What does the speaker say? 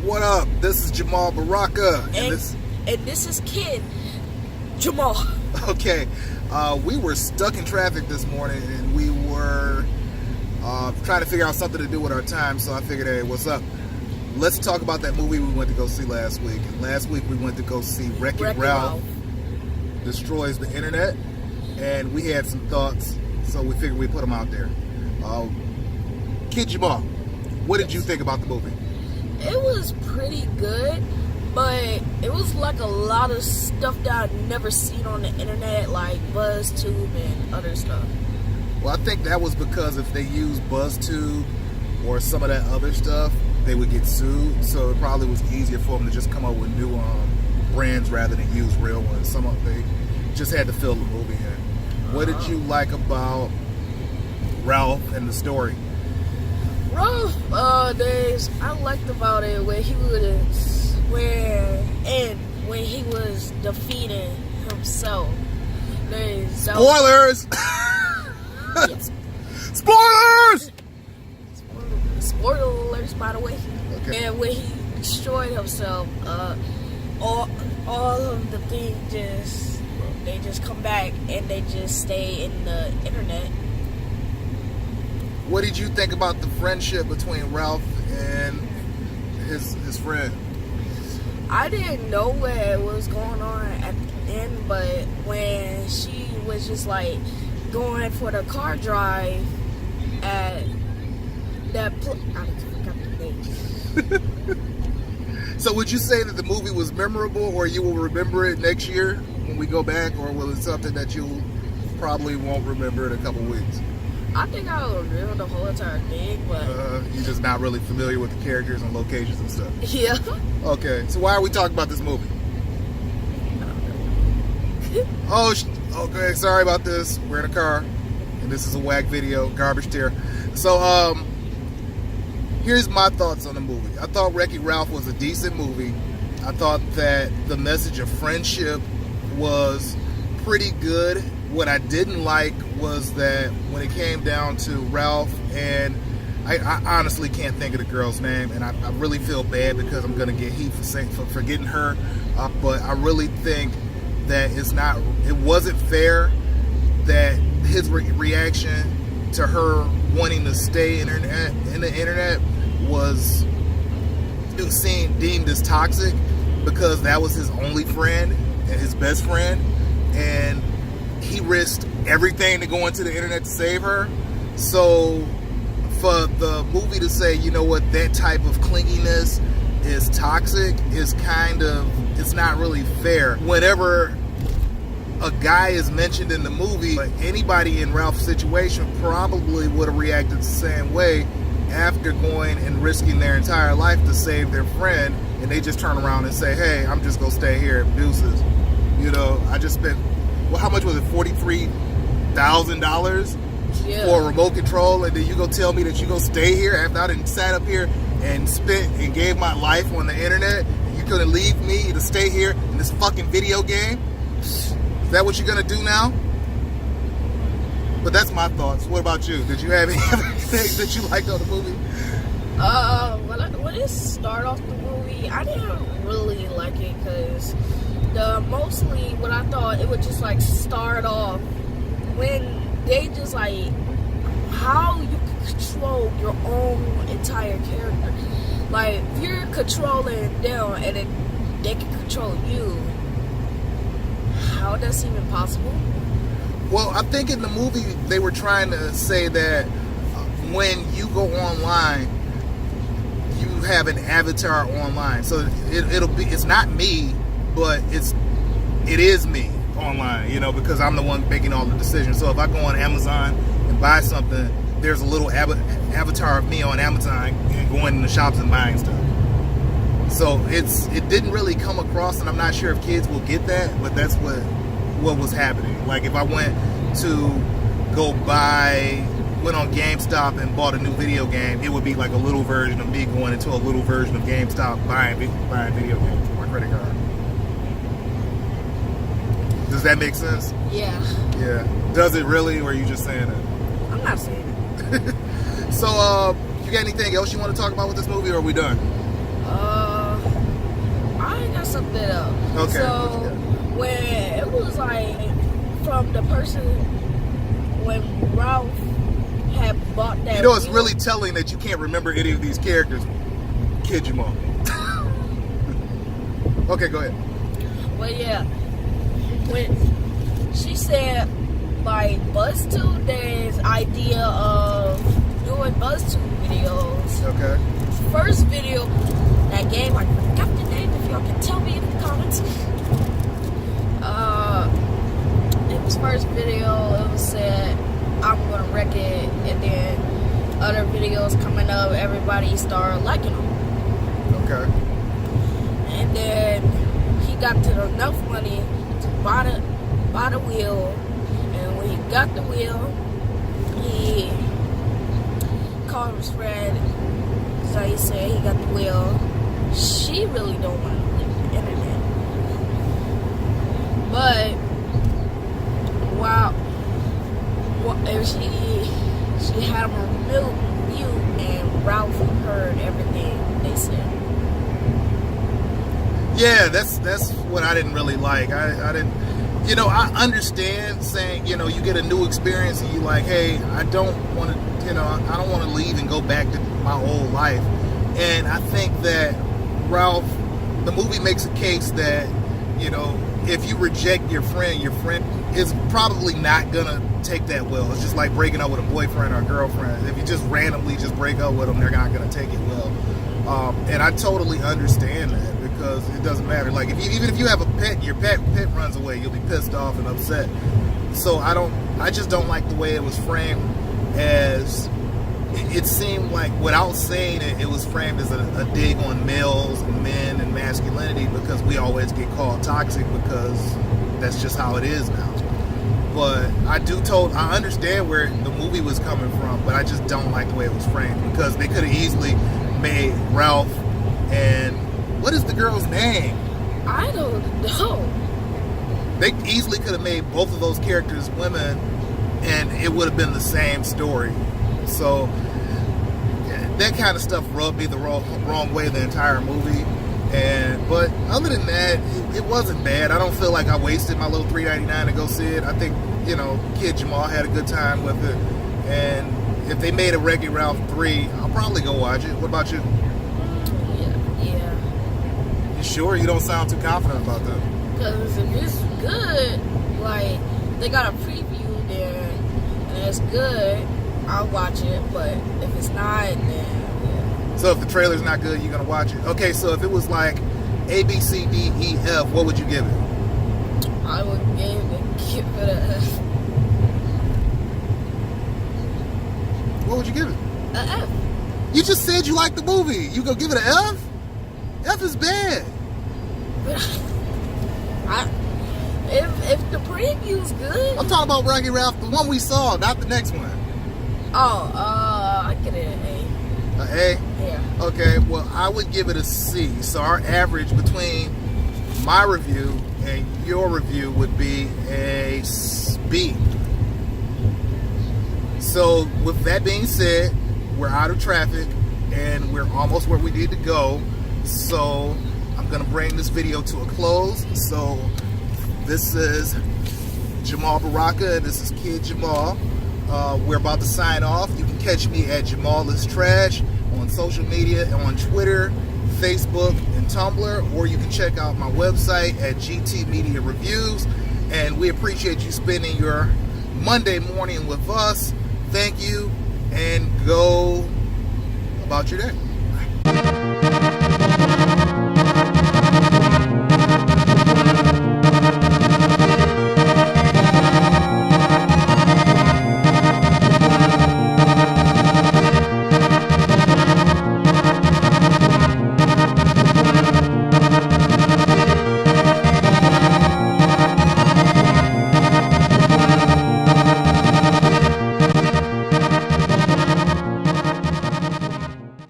What up? This is Jamal Baraka. And this is Kid Jemal. Okay, we were stuck in traffic this morning and we were trying to figure out something to do with our time, so I figured, hey, what's up? Let's talk about that movie we went to go see last week. And last week we went to go see Wreck-It Ralph Destroys the Internet, and we had some thoughts, so we figured we'd put them out there. Kid Jemal, what did you think about the movie? It was pretty good, but it was like a lot of stuff that I'd never seen on the internet, like BuzzTube and other stuff. Well, I think that was because if they used BuzzTube or some of that other stuff, they would get sued. So it probably was easier for them to just come up with new brands rather than use real ones. They just had to fill the movie in. What did you like about Ralph and the story? Ralph, I liked about it when he was defeating himself. Spoilers! Yes. Spoilers! Spoiler alerts, by the way. Okay. And when he destroyed himself, all of the things they just come back and they just stay in the internet. What did you think about the friendship between Ralph and his friend? I didn't know what was going on at the end, but when she was just like going for the car drive at that I forgot the name. So would you say that the movie was memorable, or you will remember it next year when we go back, or will it something that you probably won't remember in a couple weeks? I think I will remember the whole entire thing, but you're just not really familiar with the characters and locations and stuff. Yeah. Okay, so why are we talking about this movie? Okay, sorry about this. We're in a car, and this is a whack video, garbage tier. So, here's my thoughts on the movie. I thought Wreck-It Ralph was a decent movie. I thought that the message of friendship was pretty good. What I didn't like was that when it came down to Ralph, and I honestly can't think of the girl's name, and I really feel bad because I'm gonna get heat for forgetting her. But I really think that it wasn't fair that his reaction to her wanting to stay in the internet was deemed as toxic, because that was his only friend and his best friend, and he risked everything to go into the internet to save her. So for the movie to say, you know what, that type of clinginess is toxic, is it's not really fair. Whenever a guy is mentioned in the movie, anybody in Ralph's situation probably would have reacted the same way after going and risking their entire life to save their friend, and they just turn around and say, hey, I'm just gonna stay here at Deuces. You know, I just spent, well, how much was it, $43,000 for a remote control, and then you go tell me that you go stay here after I done sat up here and spent and gave my life on the internet, and you couldn't leave me to stay here in this fucking video game? Is that what you're gonna do now? But that's my thoughts. What about you? Did you have any other things that you liked on the movie? When it started off the movie, I didn't really like it because mostly what I thought it would just like start off when they just like how you can control your own entire character. Like if you're controlling them and then they can control you, how that's even possible? Well, I think in the movie they were trying to say that when you go online, you have an avatar online. So it's not me, but it is me online, you know, because I'm the one making all the decisions. So if I go on Amazon and buy something, there's a little avatar of me on Amazon and going in the shops and buying stuff. So it didn't really come across, and I'm not sure if kids will get that, but that's what was happening. Like if I went on GameStop and bought a new video game, it would be like a little version of me going into a little version of GameStop buying video games with my credit card. Does that make sense? Yeah. Yeah. Does it really, or are you just saying it? I'm not saying it. So, you got anything else you want to talk about with this movie, or are we done? I got something else. Okay. So when it was like from the person when Ralph had bought that. You know, it's wheel, really telling that you can't remember any of these characters. Kid Jamal. Okay, go ahead. But yeah, when she said like BuzzTube, there's idea of doing BuzzTube videos. Okay. First video, that game, I forgot the name. If y'all can tell me in the comments. It was first video. It was said I'm gonna wreck it, and then other videos coming up. Everybody started liking them. Okay. And then he got to enough money to buy the wheel. And when he got the wheel, he called his friend. So he said he got the wheel. She really don't want to leave the internet. But if she had him on mute, and Ralph heard everything they said. Yeah, that's what I didn't really like. I didn't, you know, I understand saying, you know, you get a new experience and you like, hey, I don't want to, you know, I don't want to leave and go back to my old life. And I think that Ralph, the movie makes a case that, you know, if you reject your friend is probably not gonna take that well. It's just like breaking up with a boyfriend or a girlfriend. If you just randomly just break up with them, they're not gonna take it well. And I totally understand that, because it doesn't matter. Like even if you have a pet, your pet runs away, you'll be pissed off and upset. So I just don't like the way it was framed. As it seemed like, without saying it, it was framed as a dig on males and men and masculinity, because we always get called toxic because that's just how it is now. But I understand where the movie was coming from, but I just don't like the way it was framed, because they could have easily made Ralph and what is the girl's name? I don't know. They easily could have made both of those characters women, and it would have been the same story. So that kind of stuff rubbed me the wrong way the entire movie. But other than that, it wasn't bad. I don't feel like I wasted my little $3.99 to go see it. I think, you know, Kid Jamal had a good time with it. And if they made a Wreck-It Ralph 3, I'll probably go watch it. What about you? Yeah. You sure? You don't sound too confident about that. Because if it's good, like, they got a preview there, and it's good, I'll watch it. But if it's not, then yeah. So if the trailer's not good, you're going to watch it. Okay, so if it was like A, B, C, D, E, F, what would you give it? I would give it a F. What would you give it? A F. You just said you liked the movie. You gonna give it an F? F is bad. If the preview's good. I'm talking about Wreck-It Ralph, the one we saw, not the next one. I get it an A. An A? Yeah. Okay, well, I would give it a C. So our average between my review and your review would be a B. So with that being said, we're out of traffic and we're almost where we need to go. So I'm gonna bring this video to a close. So this is Jamal Baraka and this is Kid Jamal. We're about to sign off. You can catch me at Jamal is Trash on social media, on Twitter, Facebook, and Tumblr, or you can check out my website at GT Media Reviews. And we appreciate you spending your Monday morning with us. Thank you, and go about your day.